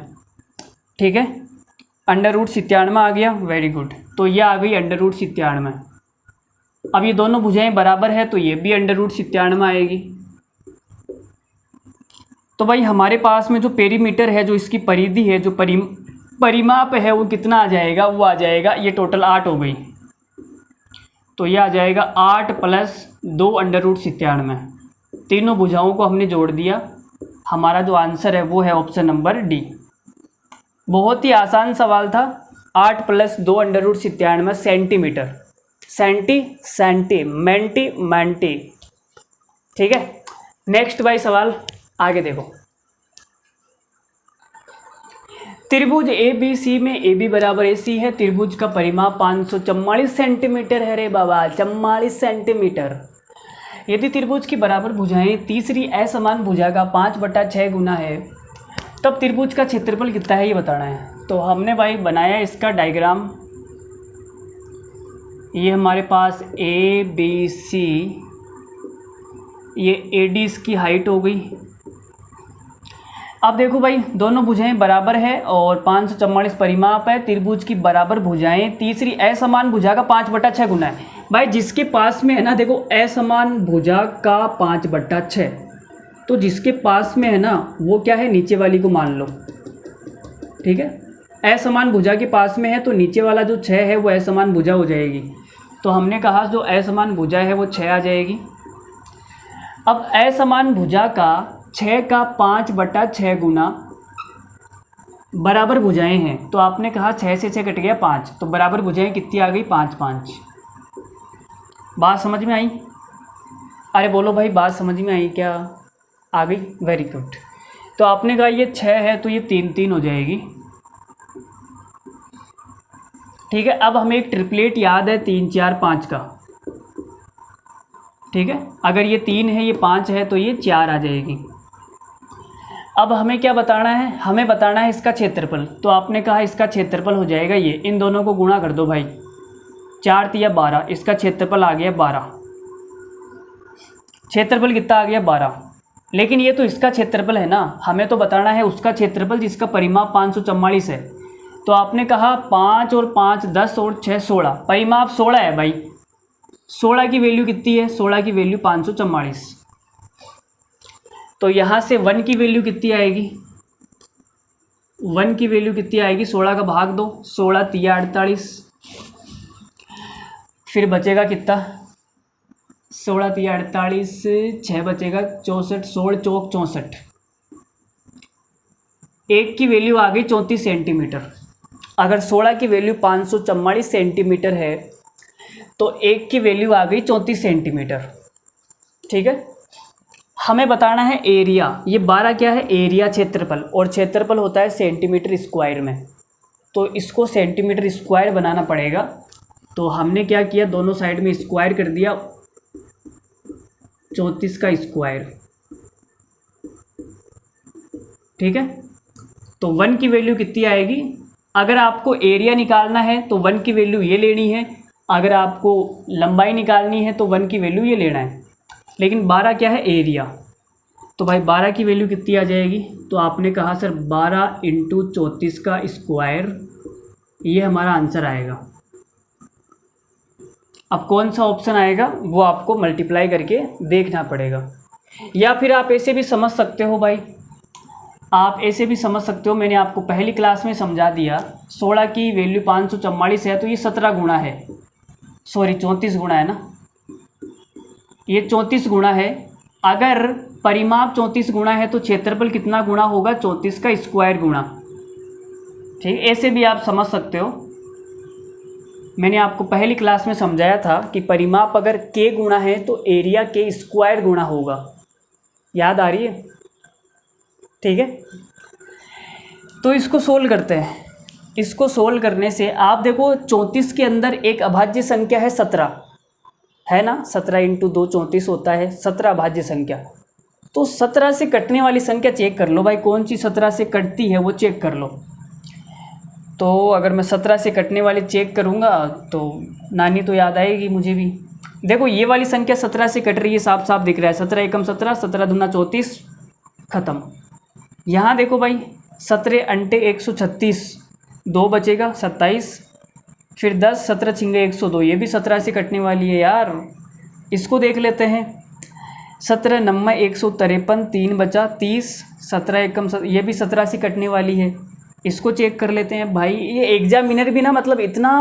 ठीक है, √97 आ गया, वेरी गुड। तो ये आ गई √97। अब ये दोनों भुजाएं बराबर है तो ये भी √97 आएगी। तो भाई हमारे पास में जो पेरीमीटर है, जो इसकी परिधि है, जो परिमाप है वो कितना आ जाएगा, वो आ जाएगा, ये टोटल 8 हो गई, तो ये आ जाएगा 8 + 2 √97। तीनों भुजाओं को हमने जोड़ दिया, हमारा जो आंसर है वो है ऑप्शन नंबर डी। बहुत ही आसान सवाल था। 8 + 2 √97 सेंटीमीटर, सेंटी। ठीक है, नेक्स्ट भाई सवाल आगे देखो। त्रिभुज ABC में AB बराबर AC है, त्रिभुज का परिमाप 544 सेंटीमीटर है। रे बाबा 44 सेंटीमीटर। यदि त्रिभुज की बराबर भुजाएं तीसरी असमान भुजा का 5/6 गुना है, तब त्रिभुज का क्षेत्रफल कितना है ये बताना है। तो हमने भाई बनाया इसका डायग्राम। ये हमारे पास ए बी सी, ये ए डी इसकी हाइट हो गई। अब देखो भाई दोनों भुजाएं बराबर है और 544 परिमाप है। त्रिभुज की बराबर भुजाएं, तीसरी असमान भुजा का 5/6 गुना है। भाई जिसके पास में है ना, देखो असमान भुजा का 5/6, तो जिसके पास में है ना वो क्या है, नीचे वाली को मान लो। ठीक है, असमान भुजा के पास में है तो नीचे वाला जो 6 है वो असमान भुजा हो जाएगी। तो हमने कहा जो असमान भुजा है वो 6 आ जाएगी। अब असमान भुजा का 6 का 5/6 गुना बराबर भुजाएं हैं, तो आपने कहा 6 से 6 कट गया 5, तो बराबर भुजाएं कितनी आ गई, 5 5। बात समझ में आई? अरे बोलो भाई, बात समझ में आई क्या? आ गई, वेरी गुड। तो आपने कहा ये 6 है तो ये 3 3 हो जाएगी। ठीक है, अब हमें एक ट्रिपलेट याद है 3 4 5 का। ठीक है, अगर ये 3 है, ये 5 है, तो ये 4 आ जाएगी। अब हमें क्या बताना है, हमें बताना है इसका क्षेत्रफल। तो आपने कहा इसका क्षेत्रफल हो जाएगा ये, इन दोनों को गुणा कर दो भाई, 4 तिया 12, इसका क्षेत्रफल आ गया 12। क्षेत्रफल कितना आ गया, 12। लेकिन ये तो इसका क्षेत्रफल है ना, हमें तो बताना है उसका क्षेत्रफल जिसका परिमाप 544 है। तो आपने कहा 5 और 5 10 और 6 16, परिमाप 16 है भाई। 16 की वैल्यू कितनी है, 16 की वैल्यू 544। तो यहाँ से 1 की वैल्यू कितनी आएगी, 1 की वैल्यू कितनी आएगी, 16 का भाग दो, 16 तिया 48, फिर बचेगा कितना, 16 तिया 48, 6 बचेगा 64, 16 चौक 64। 1 की वैल्यू आ गई 34 सेंटीमीटर। अगर 16 की वैल्यू 544 सेंटीमीटर है तो 1 की वैल्यू आ गई 34 सेंटीमीटर। ठीक है, हमें बताना है एरिया। ये 12 क्या है, एरिया क्षेत्रफल, और क्षेत्रफल होता है सेंटीमीटर स्क्वायर में, तो इसको सेंटीमीटर स्क्वायर बनाना पड़ेगा। तो हमने क्या किया, दोनों साइड में स्क्वायर कर दिया, 34 का स्क्वायर। ठीक है, तो 1 की वैल्यू कितनी आएगी, अगर आपको एरिया निकालना है तो 1 की वैल्यू ये लेनी है, अगर आपको लंबाई निकालनी है तो 1 की वैल्यू ये लेना है। लेकिन 12 क्या है, एरिया, तो भाई 12 की वैल्यू कितनी आ जाएगी, तो आपने कहा सर 12 इंटू 34 का स्क्वायर, ये हमारा आंसर आएगा। अब कौन सा ऑप्शन आएगा वो आपको मल्टीप्लाई करके देखना पड़ेगा। या फिर आप ऐसे भी समझ सकते हो भाई, आप ऐसे भी समझ सकते हो, मैंने आपको पहली क्लास में समझा दिया, 16 की वैल्यू 544 है तो ये 17 गुना है, सॉरी 34 गुना है ना, ये 34 गुना है। अगर परिमाप 34 गुना है तो क्षेत्रफल कितना गुना होगा, 34 का स्क्वायर गुना। ठीक, ऐसे भी आप समझ सकते हो। मैंने आपको पहली क्लास में समझाया था कि परिमाप अगर के गुना है तो एरिया के स्क्वायर गुना होगा, याद आ रही है? ठीक है, तो इसको सोल्व करते हैं। इसको सोल्व करने से आप देखो 34 के अंदर एक अभाज्य संख्या है 17, है ना, 17 इंटू 2 34 होता है, 17 अभाज्य संख्या। तो 17 से कटने वाली संख्या चेक कर लो भाई, कौन सी 17 से कटती है वो चेक कर लो। तो अगर मैं 17 से कटने वाली चेक करूँगा तो नानी तो याद आएगी मुझे भी। देखो ये वाली संख्या 17 से कट रही है, साफ साफ दिख रहा है, 17 एकम 17, 17 दूना 34, ख़त्म। यहाँ देखो भाई 17 अंटे 136, 2 बचेगा 27, फिर 10, 17 छिंगे 102, ये भी 17 से कटने वाली है यार। इसको देख लेते हैं, 17 नम्मा 153, 3 बचा 30, 17 एकम ये भी 17 से कटने वाली है। इसको चेक कर लेते हैं भाई। ये एग्जामिनर भी ना मतलब इतना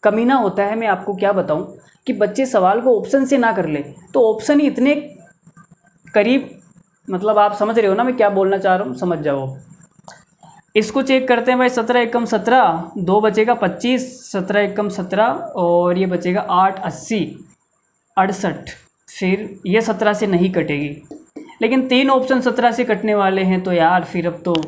कमीना होता है, मैं आपको क्या बताऊं, कि बच्चे सवाल को ऑप्शन से ना कर ले, तो ऑप्शन ही इतने करीब, मतलब आप समझ रहे हो ना मैं क्या बोलना चाह रहा हूँ, समझ जाओ। इसको चेक करते हैं भाई, 17 एकम 17, 2 बचेगा 25, 17 एकम 17 और ये बचेगा 8 80 68, फिर ये 17 से नहीं कटेगी। लेकिन 3 ऑप्शन 17 से कटने वाले हैं, तो यार फिर अब तो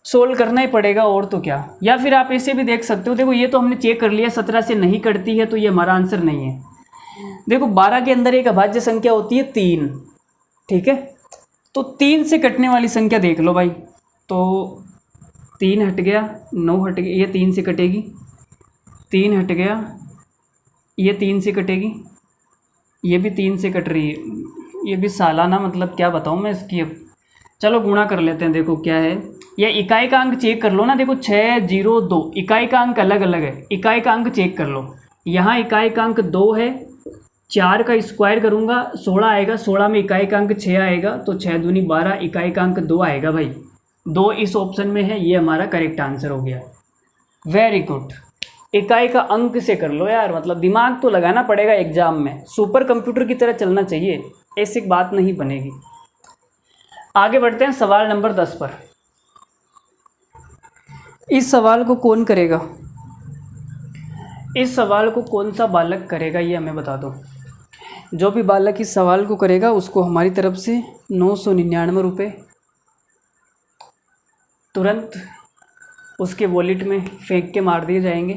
सोल्व करना ही पड़ेगा, और तो क्या। या फिर आप ऐसे भी देख सकते हो, देखो ये तो हमने चेक कर लिया 17 से नहीं कटती है, तो ये हमारा आंसर नहीं है। देखो 12 के अंदर एक अभाज्य संख्या होती है 3, ठीक है, तो 3 से कटने वाली संख्या देख लो भाई, तो 3 हट गया, 9 हट गया, ये 3 से कटेगी, 3 हट गया, ये 3 से कटेगी, ये भी 3 से कट रही है, ये भी सालाना मतलब क्या बताऊँ मैं इसकी। अब चलो गुणा कर लेते हैं, देखो क्या है, या इकाई का अंक चेक कर लो ना, देखो 6, 0, 2 इकाई का अंक अलग अलग है, इकाई का अंक चेक कर लो। यहाँ इकाई का अंक 2 है, 4 का स्क्वायर करूँगा 16 आएगा, 16 में इकाई का अंक 6 आएगा, तो 6 दूनी 12, इकाई का अंक 2 आएगा भाई, 2 इस ऑप्शन में है, ये हमारा करेक्ट आंसर हो गया। वेरी गुड, इकाई का अंक से कर लो यार, मतलब दिमाग तो लगाना पड़ेगा एग्जाम में, सुपर कंप्यूटर की तरह चलना चाहिए, ऐसी बात नहीं बनेगी। आगे बढ़ते हैं सवाल नंबर 10 पर। इस सवाल को कौन करेगा, इस सवाल को कौन सा बालक करेगा, ये हमें बता दो। जो भी बालक इस सवाल को करेगा उसको हमारी तरफ से 999 रुपये तुरंत उसके वॉलेट में फेंक के मार दिए जाएंगे।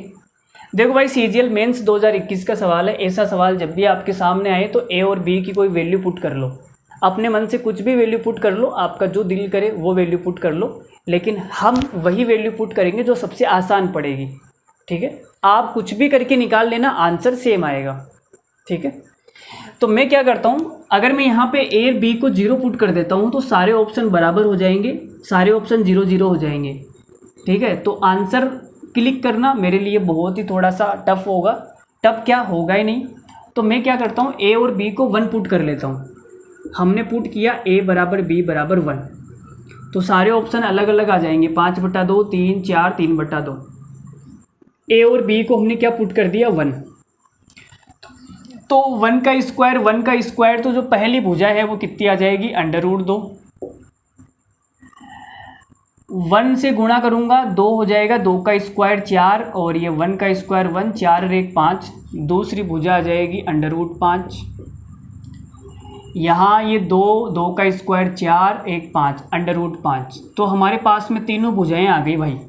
देखो भाई, सीजीएल मेंस 2021 का सवाल है, ऐसा सवाल जब भी आपके सामने आए तो ए और बी की कोई वैल्यू पुट कर लो, अपने मन से कुछ भी वैल्यू पुट कर लो, आपका जो दिल करे वो वैल्यू पुट कर लो, लेकिन हम वही वैल्यू पुट करेंगे जो सबसे आसान पड़ेगी, ठीक है। आप कुछ भी करके निकाल लेना, आंसर सेम आएगा, ठीक है। तो मैं क्या करता हूँ, अगर मैं यहाँ पे ए और बी को 0 पुट कर देता हूँ तो सारे ऑप्शन बराबर हो जाएंगे, सारे ऑप्शन 0 0 हो जाएंगे, ठीक है। तो आंसर क्लिक करना मेरे लिए बहुत ही थोड़ा सा टफ होगा, टफ क्या होगा ही नहीं। तो मैं क्या करता हूँ, ए और बी को 1 पुट कर लेता हूँ। हमने पुट किया a बराबर b बराबर 1, तो सारे ऑप्शन अलग अलग आ जाएंगे, 5/2, 3, 4, 3/2। ए और बी को हमने क्या पुट कर दिया, 1। तो 1 का स्क्वायर, 1 का स्क्वायर, तो जो पहली भुजा है वो कितनी आ जाएगी, √2। 1 से गुणा करूंगा 2 हो जाएगा, 2 का स्क्वायर 4, और ये 1 का स्क्वायर 1, 4 और 1 5, दूसरी भुजा आ जाएगी √5। यहाँ ये 2, 2 का स्क्वायर 4, 1 5, √5। तो हमारे पास में तीनों भुजाएं आ गई भाई,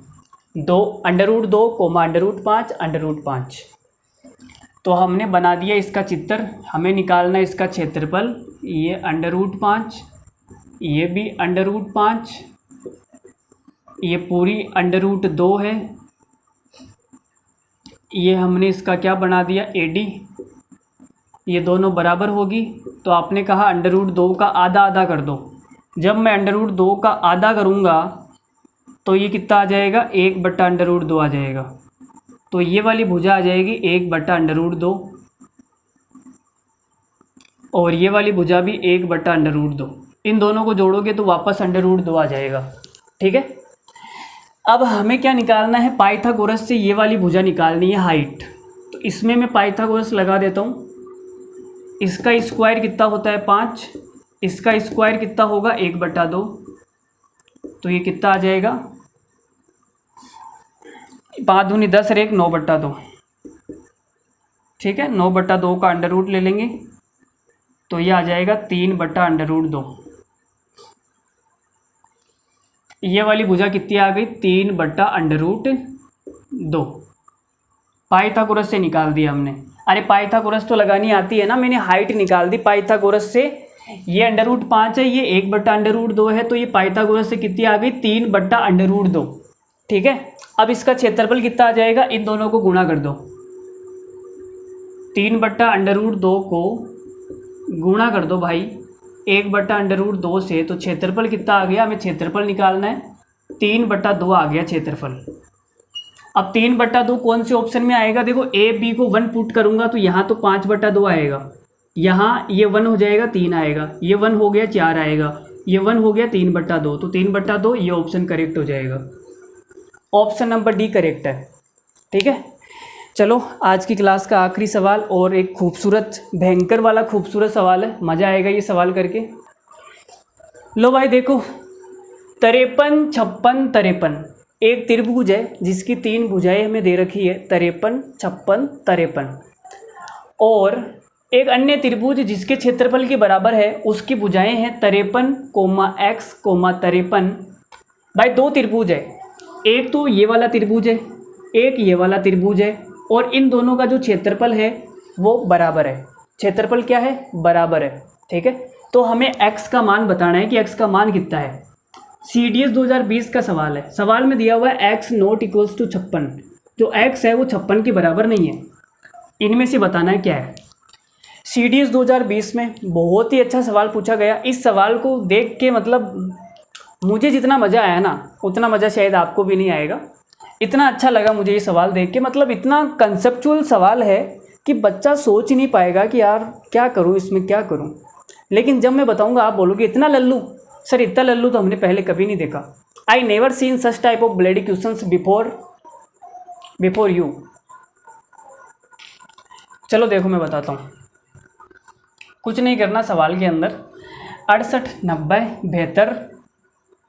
2 √2, √5, √5। तो हमने बना दिया इसका चित्र, हमें निकालना इसका क्षेत्रफल, ये √5, ये भी √5, ये पूरी √2 है, ये हमने इसका क्या बना दिया, AD, ये दोनों बराबर होगी। तो आपने कहा √2 का आधा आधा कर दो, जब मैं √2 का आधा करूँगा तो ये कितना आ जाएगा, 1/√2 आ जाएगा। तो ये वाली भुजा आ जाएगी 1/√2, और ये वाली भुजा भी 1/√2। इन दोनों को जोड़ोगे तो वापस √2 आ जाएगा, ठीक है। अब हमें क्या निकालना है, पाइथागोरस से ये वाली भुजा निकालनी है, हाइट। तो इसमें मैं पाइथागोरस लगा देता हूँ। इसका स्क्वायर कितना होता है, 5, इसका स्क्वायर कितना होगा, 1/2। तो ये कितना आ जाएगा, 5 दूनी 10 और 1 9/2, ठीक है। 9/2 का √ ले लेंगे, तो ये आ जाएगा 3/√2। ये वाली भुजा कितनी आ गई, 3/√2। पाइथागोरस से निकाल दिया हमने। अरे पाइथागोरस तो लगानी आती है ना, मैंने हाइट निकाल दी पाइथागोरस से। ये √5 है, ये 1/√2 है, तो ये पाइथागोरस से कितनी आ गई, 3/√2, ठीक है। अब इसका क्षेत्रफल कितना आ जाएगा, इन दोनों को गुणा कर दो, 3/√2 को गुणा कर दो भाई 1/√2 से, तो क्षेत्रफल कितना आ गया, हमें क्षेत्रफल निकालना है, 3/2 आ गया क्षेत्रफल। अब 3/2 कौन से ऑप्शन में आएगा, देखो ए बी को 1 पुट करूंगा तो यहाँ तो 5/2 आएगा, यहाँ ये 1 हो जाएगा 3 आएगा, ये 1 हो गया 4 आएगा, ये 1 हो गया 3/2, तो 3/2 ये ऑप्शन करेक्ट हो जाएगा। ऑप्शन नंबर डी करेक्ट है, ठीक है। चलो आज की क्लास का आखिरी सवाल, और एक खूबसूरत भयंकर वाला खूबसूरत सवाल है, मज़ा आएगा ये सवाल करके। लो भाई देखो, 53, 56, 53 एक त्रिभुज है जिसकी 3 भुजाएं हमें दे रखी है, 53, 56, 53। और एक अन्य त्रिभुज जिसके क्षेत्रफल के बराबर है, उसकी भुजाएं हैं 53, x, 53। भाई 2 त्रिभुज है, एक तो ये वाला त्रिभुज है, एक ये वाला त्रिभुज है, और इन दोनों का जो क्षेत्रफल है वो बराबर है। क्षेत्रफल क्या है, बराबर है, ठीक है। तो हमें x का मान बताना है कि x का मान कितना है। CDS 2020 का सवाल है। सवाल में दिया हुआ है x नॉट इक्वल्स टू 56, जो x है वो 56 के बराबर नहीं है। इनमें से बताना है क्या है। CDS 2020 में बहुत ही अच्छा सवाल पूछा गया। इस सवाल को देख के मतलब मुझे जितना मज़ा आया ना उतना मज़ा शायद आपको भी नहीं आएगा। इतना अच्छा लगा मुझे ये सवाल देख के, मतलब इतना कंसेप्चुअल सवाल है कि बच्चा सोच ही नहीं पाएगा कि यार क्या करूँ इसमें, क्या करूँ। लेकिन जब मैं बताऊँगा आप बोलोगे इतना लल्लू, सर इतना लल्लू तो हमने पहले कभी नहीं देखा। I never seen such type of bloody questions before you. चलो देखो मैं बताता हूँ, कुछ नहीं करना सवाल के अंदर 68, 90, 72।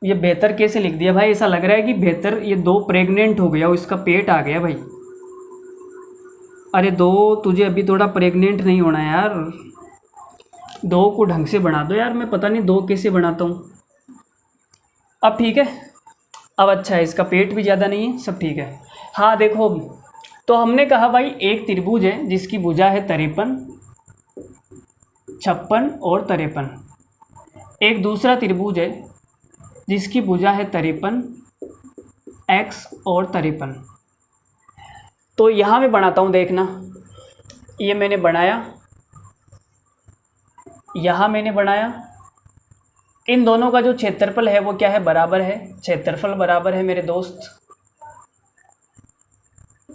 ये 72 कैसे लिख दिया भाई? ऐसा लग रहा है कि 72 ये 2 प्रेग्नेंट हो गया और इसका पेट आ गया भाई। अरे 2 तुझे अभी थोड़ा प्रेग्नेंट नहीं होना यार, 2 को ढंग से बना दो यार। मैं पता नहीं 2 कैसे बनाता हूँ। अब ठीक है, अब अच्छा है, इसका पेट भी ज़्यादा नहीं है, सब ठीक है। हाँ देखो, तो हमने कहा भाई एक त्रिभुज है जिसकी भुजा है 53, 56 और 53। एक दूसरा त्रिभुज है जिसकी भुजा है 53, x और 53। तो यहाँ मैं बनाता हूँ, देखना, ये मैंने बनाया, यहाँ मैंने बनाया। इन दोनों का जो क्षेत्रफल है वो क्या है? बराबर है। क्षेत्रफल बराबर है मेरे दोस्त,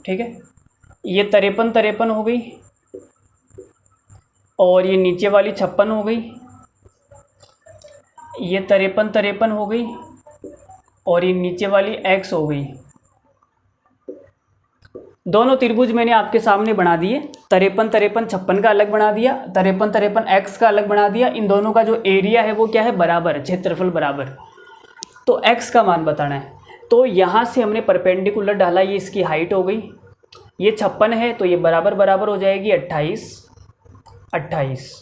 ठीक है। ये 53 53 हो गई और ये नीचे वाली 56 हो गई। ये 53 53 हो गई और ये नीचे वाली x हो गई। दोनों त्रिभुज मैंने आपके सामने बना दिए। 53 53 56 का अलग बना दिया, 53 53 x का अलग बना दिया। इन दोनों का जो एरिया है वो क्या है? बराबर, क्षेत्रफल बराबर। तो x का मान बताना है। तो यहाँ से हमने परपेंडिकुलर डाला, ये इसकी हाइट हो गई। ये 56 है तो ये बराबर बराबर हो जाएगी 28 28।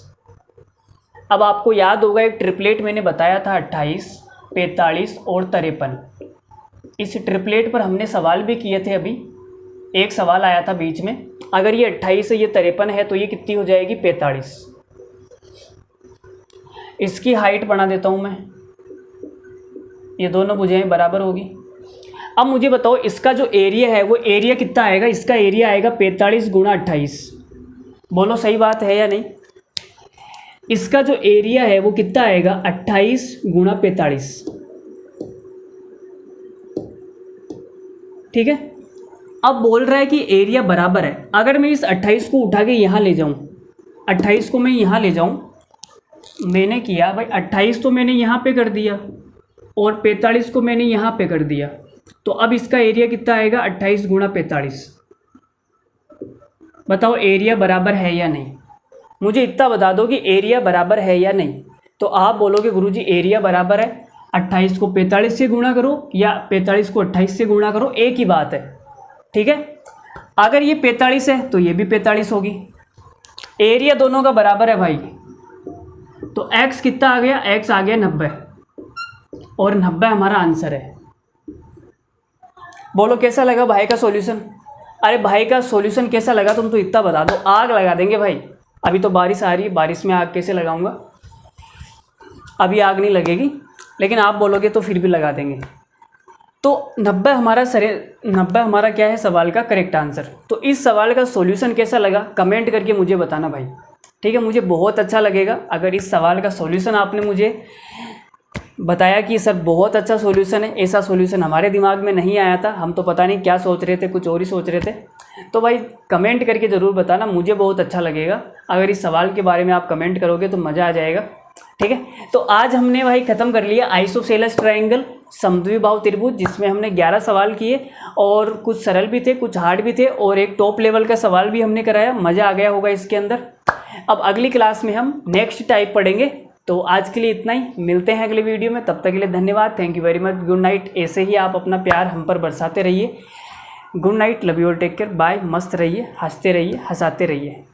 अब आपको याद होगा एक ट्रिपलेट मैंने बताया था 28, 45 और 53। इस ट्रिपलेट पर हमने सवाल भी किए थे। अभी एक सवाल आया था बीच में, अगर ये 28 है ये 53 है तो ये कितनी हो जाएगी? 45। इसकी हाइट बना देता हूँ मैं, ये दोनों भुजाएं बराबर होगी। अब मुझे बताओ इसका जो एरिया है वो एरिया कितना आएगा? इसका एरिया आएगा 45 गुणा 28। बोलो सही बात है या नहीं? इसका जो एरिया है वो कितना आएगा? 28 गुणा 45, ठीक है। अब बोल रहा है कि एरिया बराबर है। अगर मैं इस 28 को उठा के यहाँ ले जाऊँ, 28 को मैं यहाँ ले जाऊँ, मैंने किया भाई 28 तो मैंने यहाँ पे कर दिया और 45 को मैंने यहाँ पे कर दिया, तो अब इसका एरिया कितना आएगा? 28 गुणा 45। बताओ एरिया बराबर है या नहीं? मुझे इतना बता दो कि एरिया बराबर है या नहीं। तो आप बोलोगे गुरुजी एरिया बराबर है, 28 को 45 से गुणा करो या 45 को 28 से गुणा करो, एक ही बात है, ठीक है। अगर ये 45 है तो ये भी 45 होगी। एरिया दोनों का बराबर है भाई। तो x कितना आ गया? x आ गया 90 और 90 हमारा आंसर है। बोलो कैसा लगा भाई का सॉल्यूशन? अरे भाई का सॉल्यूशन कैसा लगा तुम तो इतना बता दो, आग लगा देंगे भाई। अभी तो बारिश आ रही है, बारिश में आग कैसे लगाऊंगा? अभी आग नहीं लगेगी, लेकिन आप बोलोगे तो फिर भी लगा देंगे। तो 90 हमारा क्या है सवाल का करेक्ट आंसर। तो इस सवाल का सॉल्यूशन कैसा लगा कमेंट करके मुझे बताना भाई, ठीक है। मुझे बहुत अच्छा लगेगा अगर इस सवाल का सॉल्यूशन आपने मुझे बताया कि सर बहुत अच्छा सॉल्यूशन है। ऐसा सॉल्यूशन हमारे दिमाग में नहीं आया था, हम तो पता नहीं क्या सोच रहे थे, कुछ और ही सोच रहे थे। तो भाई कमेंट करके ज़रूर बताना, मुझे बहुत अच्छा लगेगा अगर इस सवाल के बारे में आप कमेंट करोगे तो मज़ा आ जाएगा, ठीक है। तो आज हमने भाई ख़त्म कर लिया आइसोसेलेस ट्रायंगल, समद्विबाहु त्रिभुज, जिसमें हमने 11 सवाल किए और कुछ सरल भी थे, कुछ हार्ड भी थे और एक टॉप लेवल का सवाल भी हमने कराया। मज़ा आ गया होगा इसके अंदर। अब अगली क्लास में हम नेक्स्ट टाइप पढ़ेंगे। तो आज के लिए इतना ही, मिलते हैं अगले वीडियो में। तब तक के लिए धन्यवाद, thank you very much, good night. ऐसे ही आप अपना प्यार हम पर बरसाते रहिए। Good night, love you all, take care, bye. मस्त रहिए, हंसते रहिए, हंसाते रहिए।